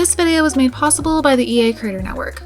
This video was made possible by the EA Creator Network.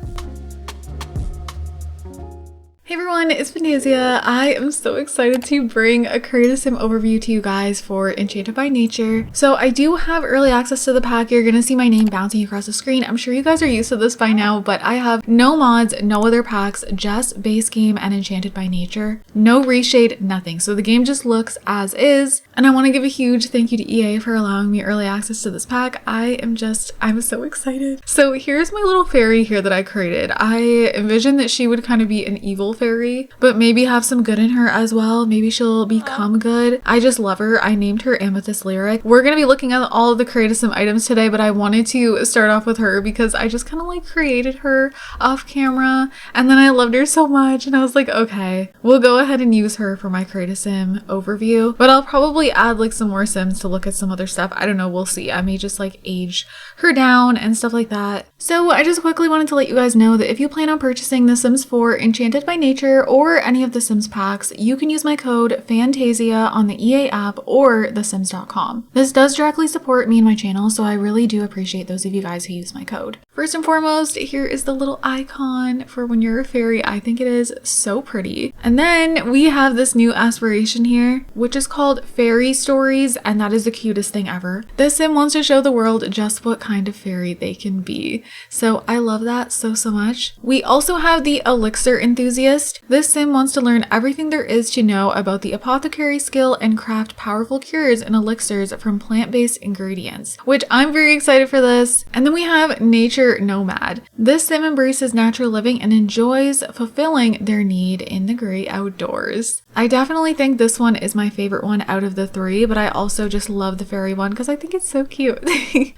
Hey everyone, it's Fantayzia. I am so excited to bring a creative sim overview to you guys for Enchanted by Nature. So I do have early access to the pack. You're gonna see my name bouncing across the screen. I'm sure you guys are used to this by now, but I have no mods, no other packs, just base game and Enchanted by Nature. No reshade, nothing. So the game just looks as is. And I want to give a huge thank you to EA for allowing me early access to this pack. I'm so excited. So here's my little fairy here that I created. I envisioned that she would kind of be an evil fairy, but maybe have some good in her as well. Maybe she'll become good. I just love her. I named her Amethyst Lyric. We're going to be looking at all of the creative sim items today, but I wanted to start off with her because I just kind of like created her off camera and then I loved her so much and I was like, okay, we'll go ahead and use her for my creative sim overview, but I'll probably add like some more sims to look at some other stuff. I don't know, we'll see. I may just like age her down and stuff like that. So I just quickly wanted to let you guys know that if you plan on purchasing The Sims 4 Enchanted by Nature or any of the Sims packs, you can use my code fantayzia on the EA app or thesims.com. This does directly support me and my channel, so I really do appreciate those of you guys who use my code. First and foremost, here is the little icon for when you're a fairy. I think it is so pretty. And then we have this new aspiration here, which is called Fairy Stories, and that is the cutest thing ever. This sim wants to show the world just what kind of fairy they can be. So I love that so much. We also have the Elixir Enthusiast. This sim wants to learn everything there is to know about the apothecary skill and craft powerful cures and elixirs from plant-based ingredients, which I'm very excited for this. And then we have Nature Nomad. This sim embraces natural living and enjoys fulfilling their need in the great outdoors. I definitely think this one is my favorite one out of the three, but I also just love the fairy one because I think it's so cute.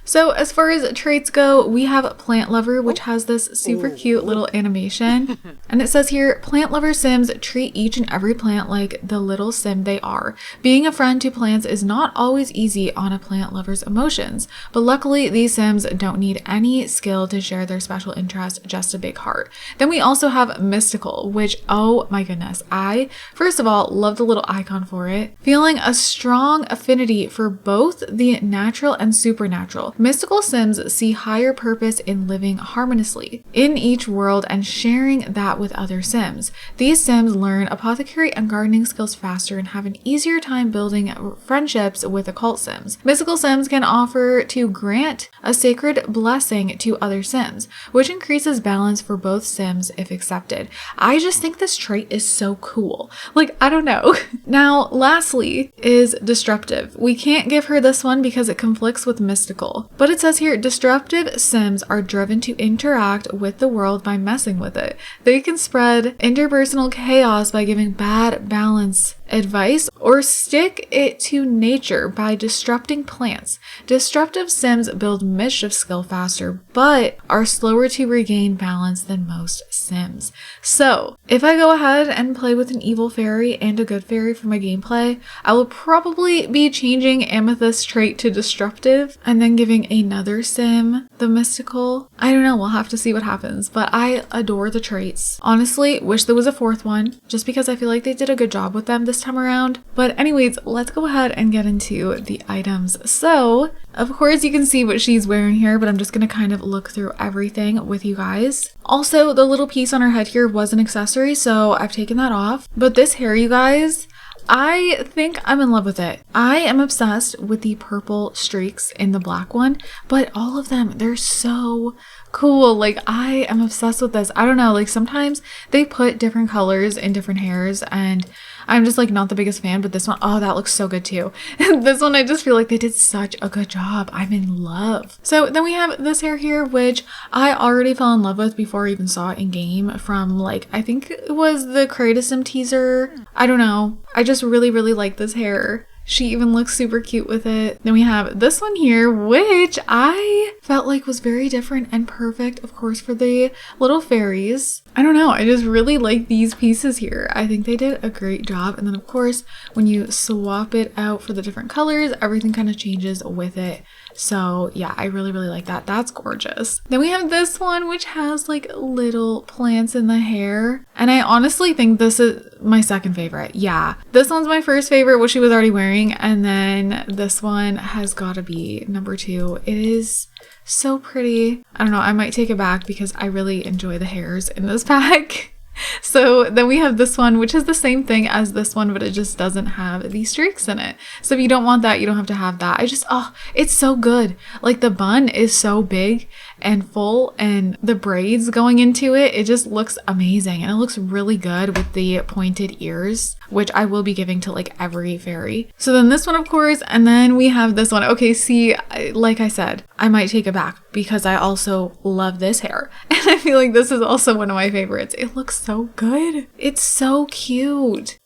So as far as traits go, we have Plant Lover, which has this super cute little animation. And it says here, plant lover sims treat each and every plant like the little sim they are. Being a friend to plants is not always easy on a plant lover's emotions, but luckily these sims don't need any skill to share their special interest, just a big heart. Then we also have Mystical, which, oh my goodness, I, first of all, love the little icon for it. Feeling a strong affinity for both the natural and supernatural, mystical sims see higher purpose in living harmoniously in each world and sharing that with other sims. These sims learn apothecary and gardening skills faster and have an easier time building friendships with occult sims. Mystical sims can offer to grant a sacred blessing to other sims, which increases balance for both sims if accepted. I just think this trait is so cool. Like, I don't know. Now, lastly is Disruptive. We can't give her this one because it conflicts with Mystical, but it says here, disruptive sims are driven to interact with the world by messing with it. They can spread interpersonal chaos by giving bad balance advice or stick it to nature by disrupting plants. Disruptive sims build mischief skill faster, but are slower to regain balance than most sims. So if I go ahead and play with an evil fairy and a good fairy for my gameplay, I will probably be changing Amethyst's trait to disruptive and then giving another sim the mystical. I don't know, we'll have to see what happens, but I adore the traits. Honestly, wish there was a fourth one just because I feel like they did a good job with them this time around. But anyways, let's go ahead and get into the items. So of course you can see what she's wearing here, but I'm just gonna kind of look through everything with you guys. Also, the little piece on her head here was an accessory, so I've taken that off. But this hair, you guys, I think I'm in love with it. I am obsessed with the purple streaks in the black one, but all of them, they're so cool. Like, I am obsessed with this. I don't know, like sometimes they put different colors in different hairs and I'm just like not the biggest fan, but this one, oh, that looks so good too. This one, I just feel like they did such a good job. I'm in love. So then we have this hair here, which I already fell in love with before I even saw it in game from like, I think it was the Creative Sim teaser. I don't know. I just really like this hair. She even looks super cute with it. Then we have this one here, which I felt like was very different and perfect, of course, for the little fairies. I don't know, I just really like these pieces here. I think they did a great job. And then of course, when you swap it out for the different colors, everything kind of changes with it So yeah, I really, really like that. That's gorgeous. Then we have this one, which has like little plants in the hair. And I honestly think this is my second favorite. Yeah, this one's my first favorite, what she was already wearing. And then this one has got to be number 2. It is so pretty. I don't know, I might take it back because I really enjoy the hairs in this pack. So then we have this one, which is the same thing as this one, but it just doesn't have these streaks in it. So if you don't want that, you don't have to have that. Oh, it's so good. Like the bun is so big and full, and the braids going into it, it just looks amazing. And it looks really good with the pointed ears, which I will be giving to like every fairy. So then this one, of course, and then we have this one. Okay, see, like I said, I might take it back because I also love this hair. And I feel like this is also one of my favorites. It looks so good. It's so cute.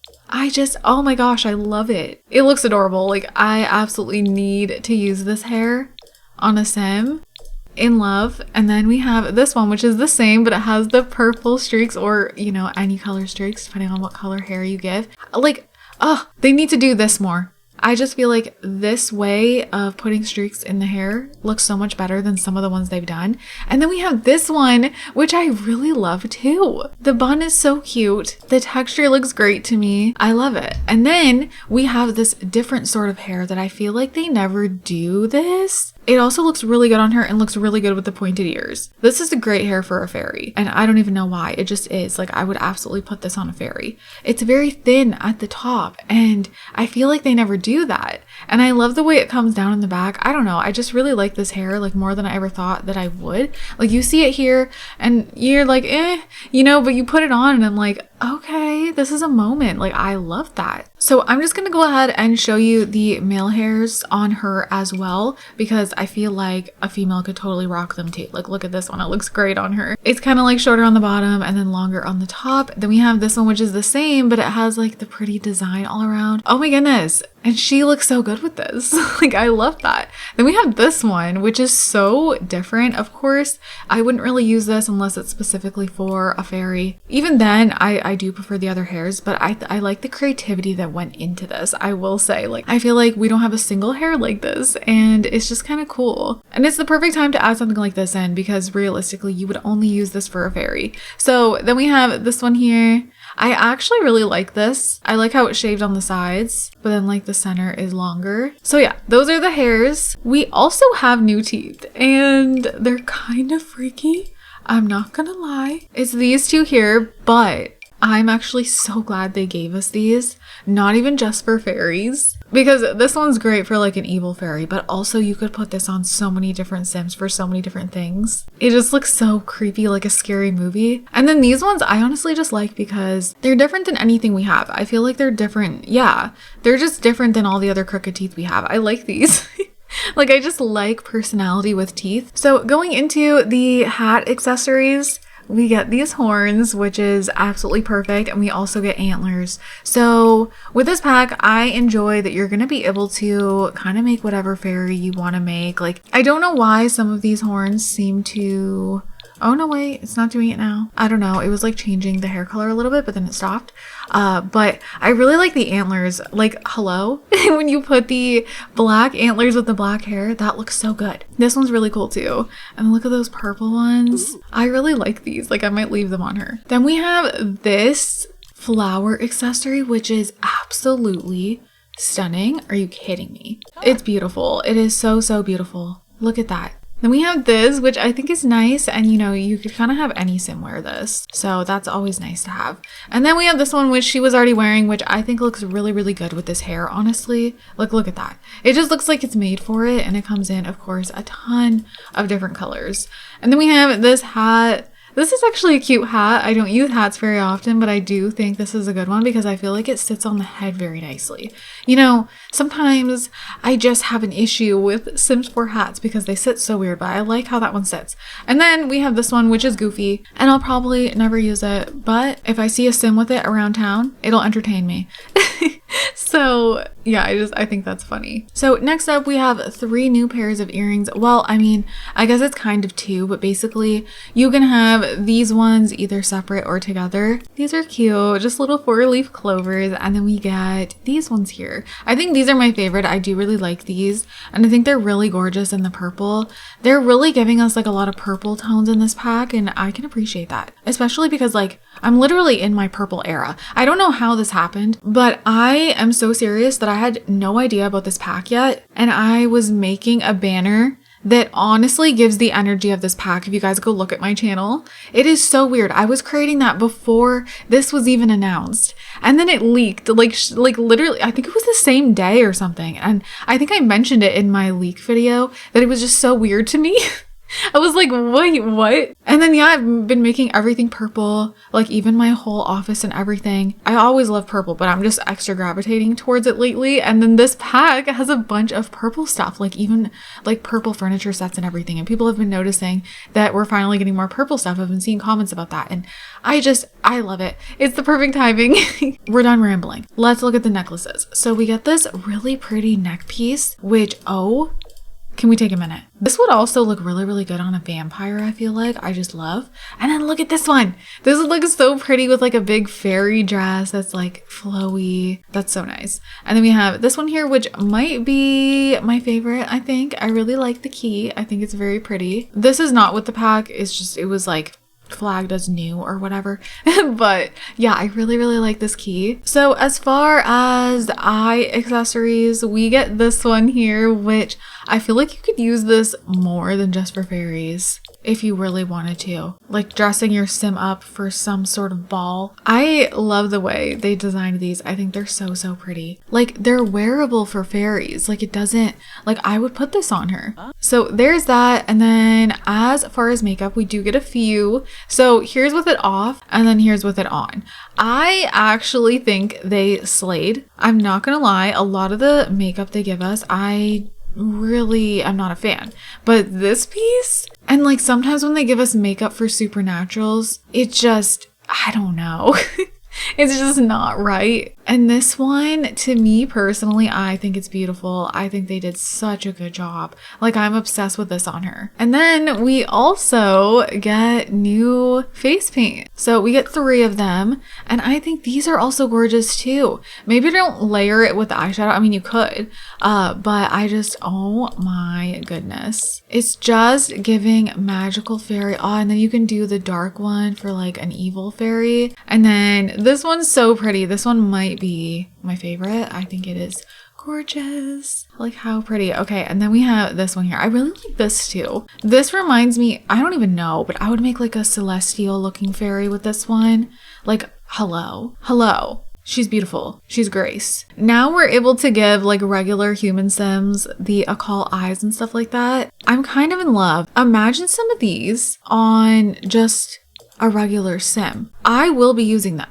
Oh my gosh, I love it. It looks adorable. Like I absolutely need to use this hair on a sim. In love. And then we have this one, which is the same, but it has the purple streaks, or you know, any color streaks depending on what color hair you give. Like, oh, they need to do this more. I just feel like this way of putting streaks in the hair looks so much better than some of the ones they've done. And then we have this one, which I really love too. The bun is so cute. The texture looks great to me. I love it. And then we have this different sort of hair that I feel like they never do this. It also looks really good on her and looks really good with the pointed ears. This is a great hair for a fairy, and I don't even know why. It just is. Like, I would absolutely put this on a fairy. It's very thin at the top, and I feel like they never do that. And I love the way it comes down in the back. I don't know. I just really like this hair, like, more than I ever thought that I would. Like, you see it here, and you're like, you know, but you put it on, and I'm like, okay, this is a moment. Like, I love that. So I'm just gonna go ahead and show you the male hairs on her as well, because I feel like a female could totally rock them too. Like, look at this one. It looks great on her. It's kind of like shorter on the bottom and then longer on the top. Then we have this one, which is the same, but it has like the pretty design all around. Oh my goodness. And she looks so good with this. Like, I love that. Then we have this one, which is so different. Of course, I wouldn't really use this unless it's specifically for a fairy. Even then, I do prefer the other hairs, but I like the creativity that went into this. I will say, like, I feel like we don't have a single hair like this, and it's just kind of cool. And it's the perfect time to add something like this in, because realistically, you would only use this for a fairy. So then we have this one here. I actually really like this. I like how it's shaved on the sides, but then like the center is longer. So yeah, those are the hairs. We also have new teeth, and they're kind of freaky. I'm not gonna lie. It's these two here, but I'm actually so glad they gave us these, not even just for fairies, because this one's great for like an evil fairy, but also you could put this on so many different sims for so many different things. It just looks so creepy, like a scary movie. And then these ones I honestly just like because they're different than anything we have. I feel like they're different. Yeah, they're just different than all the other crooked teeth we have. I like these. Like, I just like personality with teeth. So going into the hat accessories, we get these horns, which is absolutely perfect, and we also get antlers. So with this pack, I enjoy that you're going to be able to kind of make whatever fairy you want to make. Like, I don't know why some of these horns seem to... Oh no, wait, it's not doing it now. I don't know. It was like changing the hair color a little bit, but then it stopped. But I really like the antlers. Like, hello? When you put the black antlers with the black hair, that looks so good. This one's really cool too. And look at those purple ones. I really like these. Like, I might leave them on her. Then we have this flower accessory, which is absolutely stunning. Are you kidding me? It's beautiful. It is so, so beautiful. Look at that. Then we have this, which I think is nice, and you know, you could kind of have any sim wear this, so that's always nice to have. And then we have this one, which she was already wearing, which I think looks really, really good with this hair, honestly. Look at that. It just looks like it's made for it, and it comes in, of course, a ton of different colors. And then we have this hat. This is actually a cute hat. I don't use hats very often, but I do think this is a good one because I feel like it sits on the head very nicely. You know, sometimes I just have an issue with Sims 4 hats because they sit so weird, but I like how that one sits. And then we have this one, which is goofy, and I'll probably never use it, but if I see a sim with it around town, it'll entertain me. So yeah, I think that's funny. So next up we have 3 new pairs of earrings. Well, I mean, I guess it's kind of 2, but basically you can have these ones either separate or together. These are cute, just little 4-leaf clovers. And then we get these ones here. I think these are my favorite. I do really like these, and I think they're really gorgeous in the purple. They're really giving us like a lot of purple tones in this pack, and I can appreciate that, especially because like I'm literally in my purple era. I don't know how this happened, but I am so serious that I had no idea about this pack yet, and I was making a banner that honestly gives the energy of this pack. If you guys go look at my channel, it is so weird. I was creating that before this was even announced, and then it leaked like literally, I think it was the same day or something, and I think I mentioned it in my leak video that it was just so weird to me. I was like, wait, what? And then yeah, I've been making everything purple, like even my whole office and everything. I always love purple, but I'm just extra gravitating towards it lately. And then this pack has a bunch of purple stuff, like even like purple furniture sets and everything. And people have been noticing that we're finally getting more purple stuff. I've been seeing comments about that, and I love it. It's the perfect timing. We're done rambling. Let's look at the necklaces. So we get this really pretty neck piece, which, oh, can we take a minute? This would also look really, really good on a vampire, I feel like. I just love. And then look at this one. This would look so pretty with like a big fairy dress that's like flowy. That's so nice. And then we have this one here, which might be my favorite, I think. I really like the key. I think it's very pretty. This is not with the pack. It's just, it was like flagged as new or whatever. But yeah, I really, really like this key. So as far as eye accessories, we get this one here, which I feel like you could use this more than just for fairies if you really wanted to, like dressing your sim up for some sort of ball. I love the way they designed these. I think they're so, so pretty. Like they're wearable for fairies. Like it doesn't, like I would put this on her. So there's that. And then as far as makeup, we do get a few. So here's with it off, and then here's with it on. I actually think they slayed. I'm not gonna lie, a lot of the makeup they give us, I'm not a fan, but this piece, and like sometimes when they give us makeup for supernaturals, it just, I don't know. It's just not right. And this one, to me personally, I think it's beautiful. I think they did such a good job. Like I'm obsessed with this on her. And then we also get new face paint. So we get 3 of them, and I think these are also gorgeous too. Maybe don't layer it with the eyeshadow. I mean, you could, but I just, oh my goodness. It's just giving magical fairy. Oh, and then you can do the dark one for like an evil fairy. And then this one's so pretty. This one might be my favorite. I think it is gorgeous. Like how pretty. Okay, and then we have this one here. I really like this too. This reminds me, I don't even know, but I would make like a celestial looking fairy with this one. Like, hello. She's beautiful. She's Grace. Now we're able to give like regular human sims the occult eyes and stuff like that. I'm kind of in love. Imagine some of these on just a regular sim. I will be using them.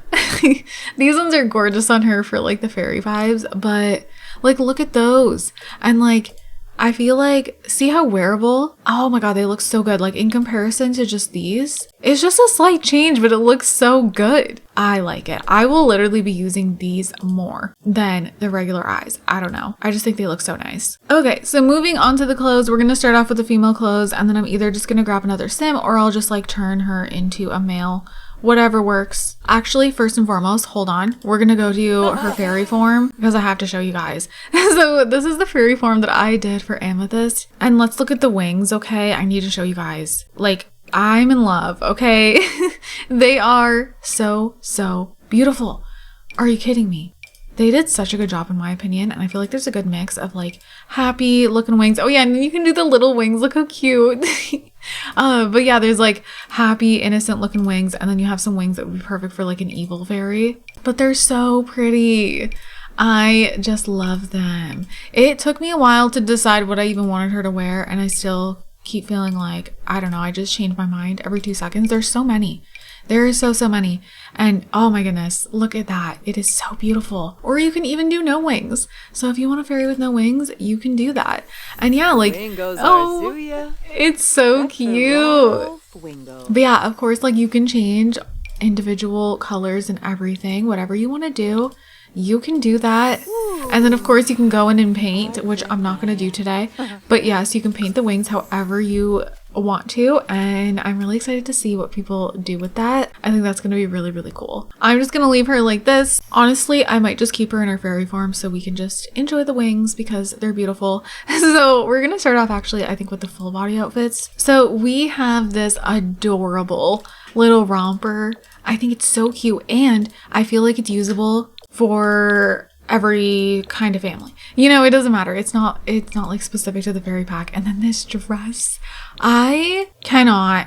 These ones are gorgeous on her for like the fairy vibes, but like look at those. And like I feel like, see how wearable? Oh my god, they look so good. Like in comparison to just these, it's just a slight change, but it looks so good. I like it. I will literally be using these more than the regular eyes. I don't know. I just think they look so nice. Okay, so moving on to the clothes, we're gonna start off with the female clothes, and then I'm either just gonna grab another sim or I'll just like turn her into a male. Whatever works. Actually, first and foremost, hold on. We're gonna go to her fairy form because I have to show you guys. So this is the fairy form that I did for Amethyst. And let's look at the wings, okay? I need to show you guys. Like, I'm in love, okay? They are so, so beautiful. Are you kidding me? They did such a good job in my opinion, and I feel like there's a good mix of like happy looking wings. Oh yeah, and then you can do the little wings. Look how cute. But yeah, there's like happy, innocent looking wings, and then you have some wings that would be perfect for like an evil fairy. But they're so pretty. I just love them. It took me a while to decide what I even wanted her to wear, and I still keep feeling like, I don't know, I just change my mind every 2 seconds. There's so many. There are so many. And oh my goodness, look at that. It is so beautiful. Or you can even do no wings. So if you want a fairy with no wings, you can do that. And yeah, like, oh, it's so cute. But yeah, of course, like you can change individual colors and everything, whatever you want to do. you can do that. And then of course you can go in and paint, which I'm not going to do today. But yes, you can paint the wings however you want to, and I'm really excited to see what people do with that. I think that's going to be really, really cool. I'm just going to leave her like this. Honestly, I might just keep her in her fairy form so we can just enjoy the wings because they're beautiful. So we're going to start off actually, I think, with the full body outfits. So we have this adorable little romper. I think it's so cute, and I feel like it's usable for every kind of family. You know, it doesn't matter. It's not like specific to the fairy pack. And then this dress, I cannot.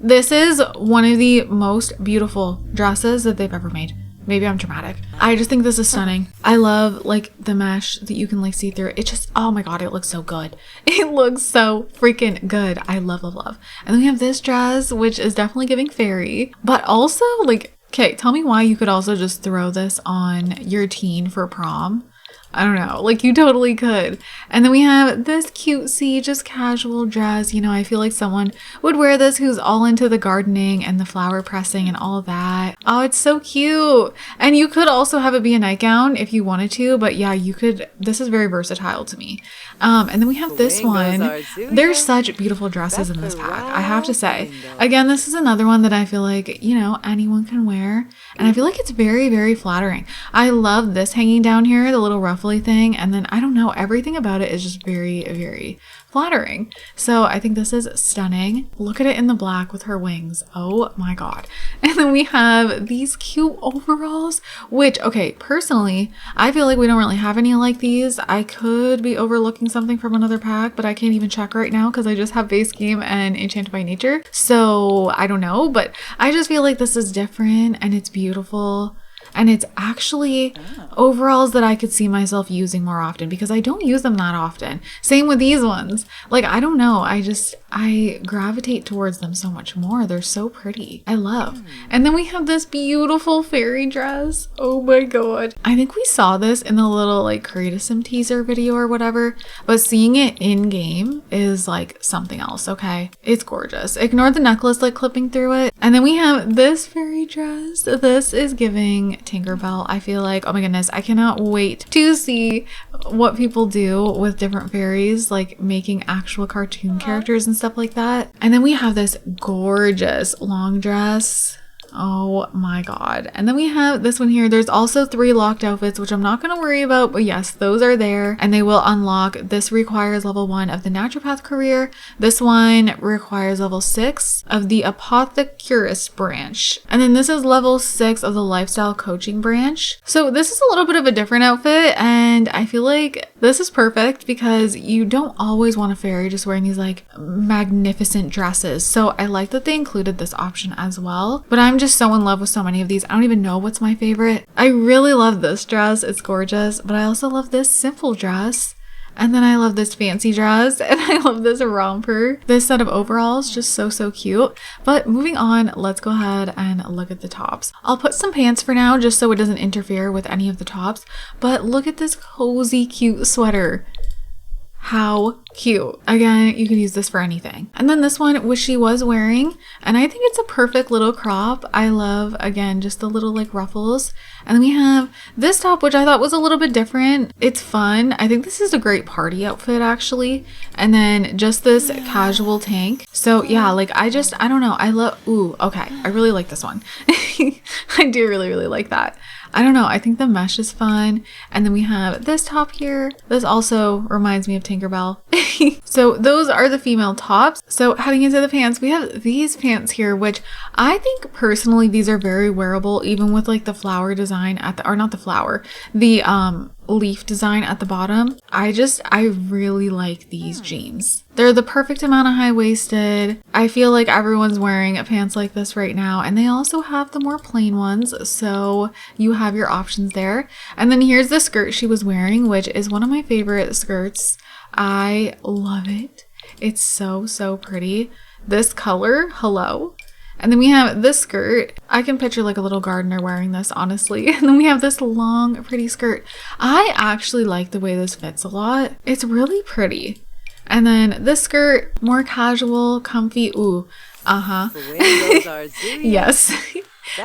This is one of the most beautiful dresses that they've ever made. Maybe I'm dramatic. I just think this is stunning. I love like the mesh that you can like see through. It just, oh my God, it looks so good. It looks so freaking good. I love, love, love. And then we have this dress, which is definitely giving fairy, but also like, okay, tell me why you could also just throw this on your teen for prom. I don't know, like you totally could. And then we have this cutesy, just casual dress. You know, I feel like someone would wear this who's all into the gardening and the flower pressing and all that. Oh, it's so cute. And you could also have it be a nightgown if you wanted to, but yeah, you could. This is very versatile to me. And then we have this one. There's such beautiful dresses in this pack, I have to say. Again, this is another one that I feel like, you know, anyone can wear. And I feel like it's very, very flattering. I love this hanging down here, the little ruffly thing, and then I don't know, everything about it is just very, very flattering. So I think this is stunning. Look at it in the black with her wings. Oh my God. And then we have these cute overalls, which, okay, personally, I feel like we don't really have any like these. I could be overlooking something from another pack, but I can't even check right now because I just have Base Game and Enchanted by Nature. So I don't know, but I just feel like this is different and it's beautiful. And it's actually overalls that I could see myself using more often because I don't use them that often. Same with these ones. Like, I don't know. I gravitate towards them so much more. They're so pretty. I love. And then we have this beautiful fairy dress. Oh my God. I think we saw this in the little like Create a Sim teaser video or whatever, but seeing it in game is like something else. Okay. It's gorgeous. Ignore the necklace like clipping through it. And then we have this fairy dress. This is giving Tinkerbell. I feel like, oh my goodness, I cannot wait to see what people do with different fairies, like making actual cartoon characters and stuff like that. And then we have this gorgeous long dress. Oh my God. And then we have this one here. There's also 3 locked outfits, which I'm not going to worry about, but yes, those are there and they will unlock. This requires level 1 of the naturopath career. This one requires level 6 of the apothecurist branch. And then this is level 6 of the lifestyle coaching branch. So this is a little bit of a different outfit, and I feel like this is perfect because you don't always want a fairy just wearing these like magnificent dresses. So I like that they included this option as well, but I'm just so in love with so many of these. I don't even know what's my favorite. I really love this dress. It's gorgeous, but I also love this simple dress. And then I love this fancy dress, and I love this romper. This set of overalls, just so, so cute. But moving on, let's go ahead and look at the tops. I'll put some pants for now, just so it doesn't interfere with any of the tops. But look at this cozy, cute sweater. How cute. Again, you could use this for anything. And then this one, which she was wearing, and I think it's a perfect little crop. I love, again, just the little like ruffles. And then we have this top, which I thought was a little bit different. It's fun. I think this is a great party outfit actually. And then just this casual tank. So yeah, like I don't know. I love, ooh, okay. I really like this one. I do really, really like that. I don't know. I think the mesh is fun. And then we have this top here. This also reminds me of Tinkerbell. So those are the female tops. So heading into the pants, we have these pants here, which I think personally, these are very wearable, even with like the flower design at the, or not the flower, the leaf design at the bottom. I really like these jeans. They're the perfect amount of high-waisted. I feel like everyone's wearing pants like this right now, and they also have the more plain ones, so you have your options there. And then here's the skirt she was wearing, which is one of my favorite skirts. I love it. It's so, so pretty. This color, hello. And then we have this skirt. I can picture like a little gardener wearing this, honestly. And then we have this long, pretty skirt. I actually like the way this fits a lot. It's really pretty. And then this skirt, more casual, comfy. Ooh, yes.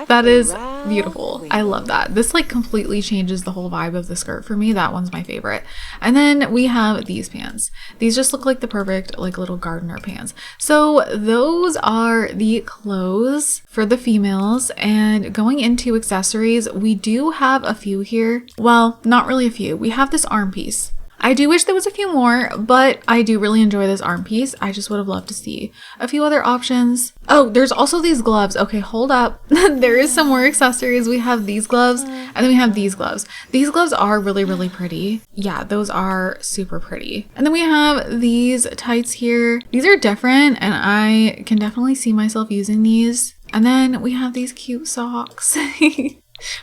That is beautiful. I love that. This like completely changes the whole vibe of the skirt for me. That one's my favorite. And then we have these pants. These just look like the perfect like little gardener pants. So those are the clothes for the females. And going into accessories, we do have a few here. Well, not really a few. We have this arm piece. I do wish there was a few more, but I do really enjoy this arm piece. I just would have loved to see a few other options. Oh, there's also these gloves. Okay, hold up. There is some more accessories. We have these gloves and then we have these gloves. These gloves are really, really pretty. Yeah, those are super pretty. And then we have these tights here. These are different and I can definitely see myself using these. And then we have these cute socks.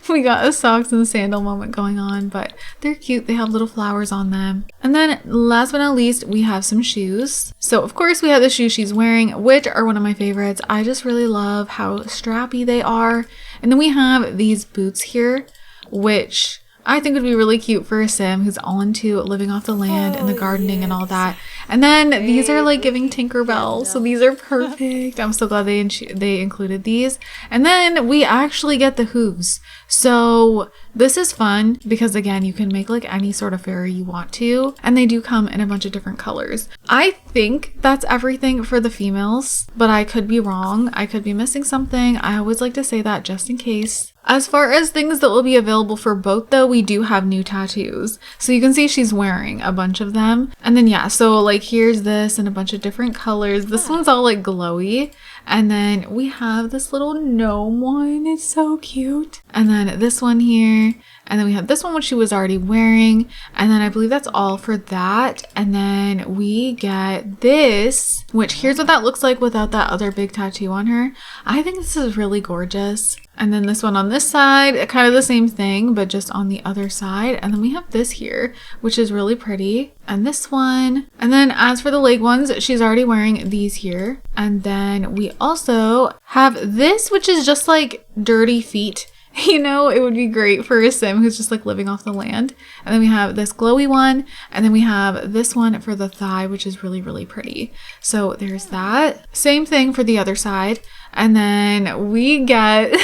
We got a socks and sandal moment going on, but they're cute. They have little flowers on them. And then last but not least, we have some shoes. So of course we have the shoes she's wearing, which are one of my favorites. I just really love how strappy they are. And then we have these boots here, which I think would be really cute for a sim who's all into living off the land and the gardening and all that. And then these are like giving Tinkerbell, so these are perfect. I'm so glad they included these. And then we actually get the hooves. So this is fun because again, you can make like any sort of fairy you want to, and they do come in a bunch of different colors. I think that's everything for the females, but I could be wrong. I could be missing something. I always like to say that just in case. As far as things that will be available for both though, we do have new tattoos. So you can see she's wearing a bunch of them. And then yeah, so like here's this in a bunch of different colors. This one's all like glowy. And then we have this little gnome one. It's so cute. And then this one here. And then we have this one, which she was already wearing. And then I believe that's all for that. And then we get this, which here's what that looks like without that other big tattoo on her. I think this is really gorgeous. And then this one on this side, kind of the same thing, but just on the other side. And then we have this here, which is really pretty. And this one. And then as for the leg ones, she's already wearing these here. And then we also have this, which is just like dirty feet. You know, it would be great for a sim who's just like living off the land. And then we have this glowy one. And then we have this one for the thigh, which is really, really pretty. So there's that. Same thing for the other side. And then we get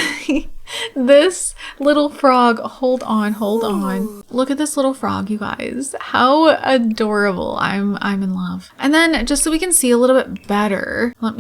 this little frog.Hold on. Look at this little frog, you guys. How adorable. I'm in love. And then just so we can see a little bit better, oh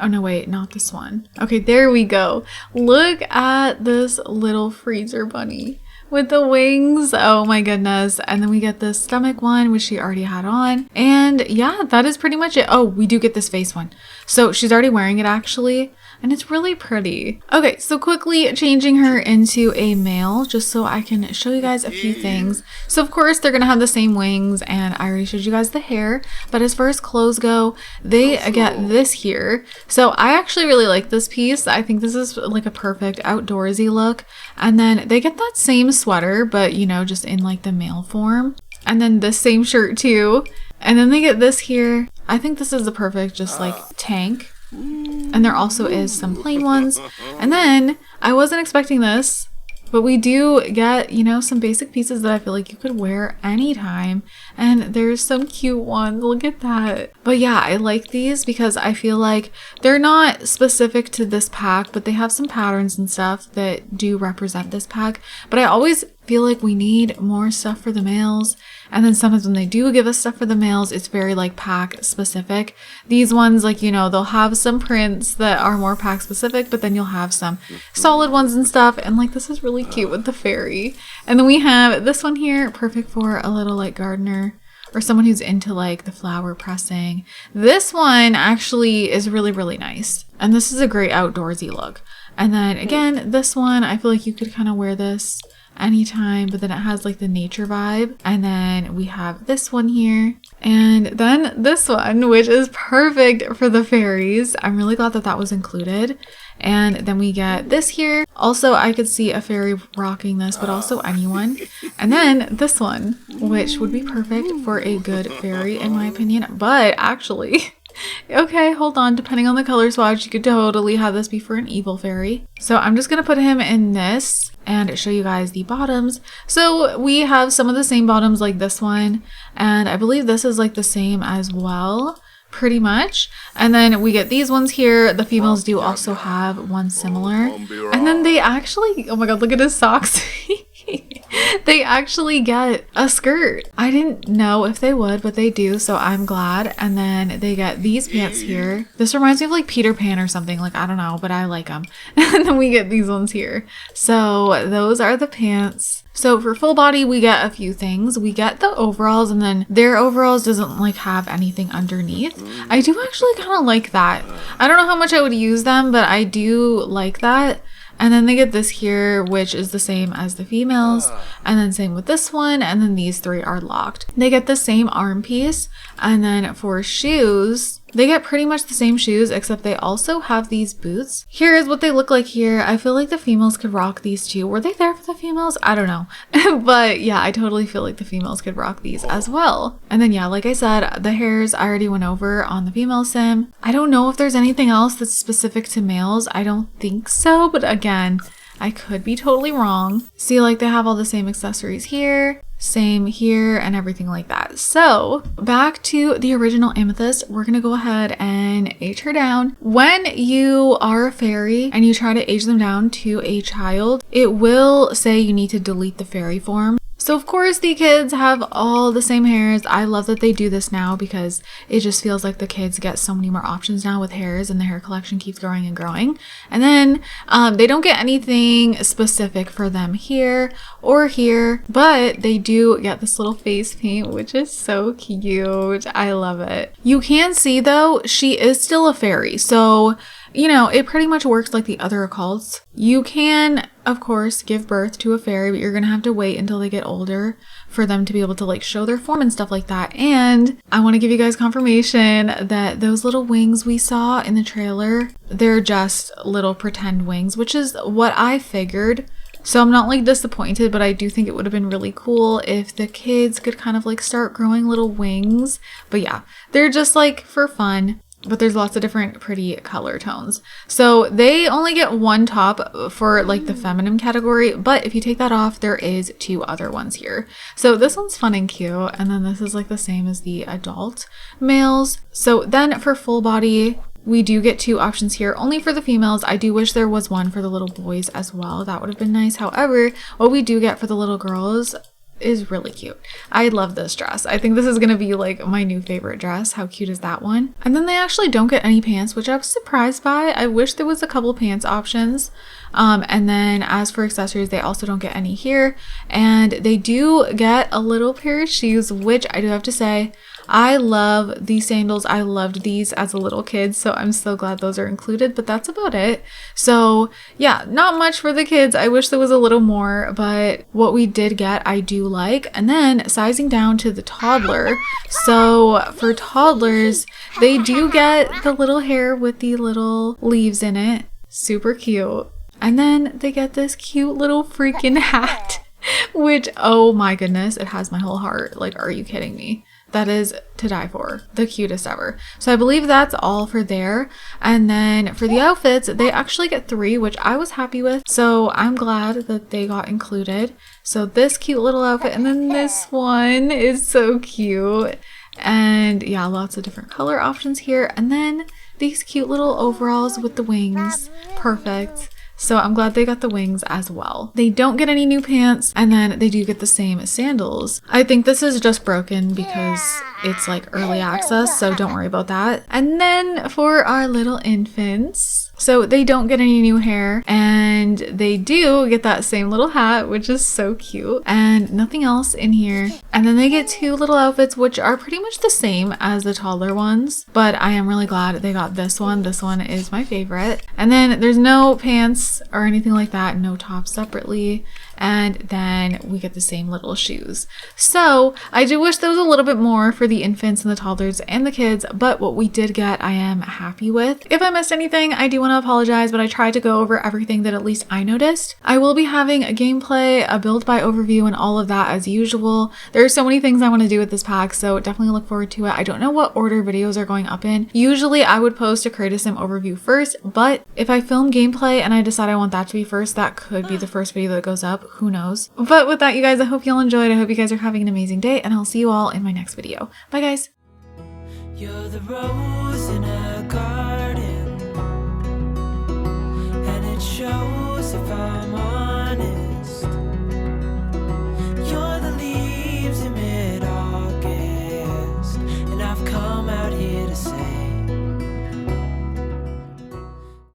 no, wait, not this one. Okay, there we go. Look at this little freezer bunny with the wings. Oh my goodness. And then we get the stomach one, which she already had on. And yeah, that is pretty much it. Oh, we do get this face one. So she's already wearing it actually. And it's really pretty. Okay, so quickly changing her into a male just so I can show you guys a few things. So of course they're gonna have the same wings and I already showed you guys the hair, but as far as clothes go, they get this here. So I actually really like this piece. I think this is like a perfect outdoorsy look. And then they get that same sweater, but you know, just in like the male form. And then this same shirt too. And then they get this here. I think this is the perfect just like tank. And there also is some plain ones. And then I wasn't expecting this, but we do get, you know, some basic pieces that I feel like you could wear anytime. And there's some cute ones. Look at that. But yeah, I like these because I feel like they're not specific to this pack, but they have some patterns and stuff that do represent this pack. But I always feel like we need more stuff for the males. And then sometimes when they do give us stuff for the males, it's very like pack specific. These ones, like, you know, they'll have some prints that are more pack specific, but then you'll have some solid ones and stuff. And like, this is really cute with the fairy. And then we have this one here, perfect for a little like gardener or someone who's into like the flower pressing. This one actually is really, really nice. And this is a great outdoorsy look. And then again, this one, I feel like you could kind of wear this anytime, but then it has like the nature vibe. And then we have this one here, and then this one, which is perfect for the fairies. I'm really glad that that was included. And then we get this here. Also, I could see a fairy rocking this, but also anyone. And then this one, which would be perfect for a good fairy in my opinion. But actually, okay, hold on. Depending on the color swatch, you could totally have this be for an evil fairy. So I'm just going to put him in this and show you guys the bottoms. So we have some of the same bottoms like this one. And I believe this is like the same as well. pretty much. And then we get these ones here. The females do also have one similar. And then they actually, oh my god, look at his socks. They actually get a skirt. I didn't know if they would, but they do, so I'm glad. And then they get these pants here. This reminds me of like Peter Pan or something, like I don't know, but I like them. And then we get these ones here. So those are the pants. So for full body, we get a few things. We get the overalls, and then their overalls doesn't like have anything underneath. I do actually kind of like that. I don't know how much I would use them, but I do like that. And then they get this here, which is the same as the females. And then same with this one. And then these three are locked. They get the same arm piece. And then for shoes, they get pretty much the same shoes, except they also have these boots. Here is what they look like here. I feel like the females could rock these too. Were they there for the females? I don't know. But yeah, I totally feel like the females could rock these as well. And then yeah, like I said, the hairs I already went over on the female sim. I don't know if there's anything else that's specific to males. I don't think so, but again, I could be totally wrong. See, like they have all the same accessories here, same here, and everything like that. So back to the original Amethyst, we're gonna go ahead and age her down. When you are a fairy and you try to age them down to a child, it will say you need to delete the fairy form. So of course the kids have all the same hairs. I love that they do this now because it just feels like the kids get so many more options now with hairs, and the hair collection keeps growing and growing. And then they don't get anything specific for them here or here, but they do get this little face paint, which is so cute. I love it. You can see though, she is still a fairy. So you know, it pretty much works like the other occults. You can, of course, give birth to a fairy, but you're gonna have to wait until they get older for them to be able to like show their form and stuff like that. And I want to give you guys confirmation that those little wings we saw in the trailer, they're just little pretend wings, which is what I figured. So I'm not like disappointed, but I do think it would have been really cool if the kids could kind of like start growing little wings. But yeah, they're just like for fun. But there's lots of different pretty color tones. So they only get one top for like the feminine category, but if you take that off, there is two other ones here. So this one's fun and cute, and then this is like the same as the adult males. So then for full body, we do get two options here, only for the females. I do wish there was one for the little boys as well. That would have been nice. However, what we do get for the little girls is really cute. I love this dress. I think this is gonna be like my new favorite dress. How cute is that one? And then they actually don't get any pants, which I was surprised by. I wish there was a couple pants options. And then as for accessories, they also don't get any here. And they do get a little pair of shoes, which I do have to say, I love these sandals. I loved these as a little kid, so I'm so glad those are included, but that's about it. So yeah, not much for the kids. I wish there was a little more, but what we did get, I do like. And then sizing down to the toddler. So for toddlers, they do get the little hair with the little leaves in it. Super cute. And then they get this cute little freaking hat, which, oh my goodness, it has my whole heart. Like, are you kidding me? That is to die for. The cutest ever. So I believe that's all for there. And then for the outfits, they actually get 3, which I was happy with. So I'm glad that they got included. So this cute little outfit, and then this one is so cute. And yeah, lots of different color options here. And then these cute little overalls with the wings. Perfect. So I'm glad they got the wings as well. They don't get any new pants, and then they do get the same sandals. I think this is just broken because it's like early access, so don't worry about that. And then for our little infants, so they don't get any new hair, and they do get that same little hat, which is so cute, and nothing else in here. And then they get 2 little outfits, which are pretty much the same as the toddler ones, but I am really glad they got this one. This one is my favorite. And then there's no pants or anything like that, no tops separately. And then we get the same little shoes. So I do wish there was a little bit more for the infants and the toddlers and the kids, but what we did get, I am happy with. If I missed anything, I do want to apologize, but I tried to go over everything that at least I noticed. I will be having a gameplay, a build by overview, and all of that as usual. There are so many things I want to do with this pack, so definitely look forward to it. I don't know what order videos are going up in. Usually I would post a Create a Sim overview first, but if I film gameplay and I decide I want that to be first, that could be the first video that goes up. Who knows? But with that, you guys, I hope you all enjoyed. I hope you guys are having an amazing day, and I'll see you all in my next video. Bye, guys. You're the rose in a garden.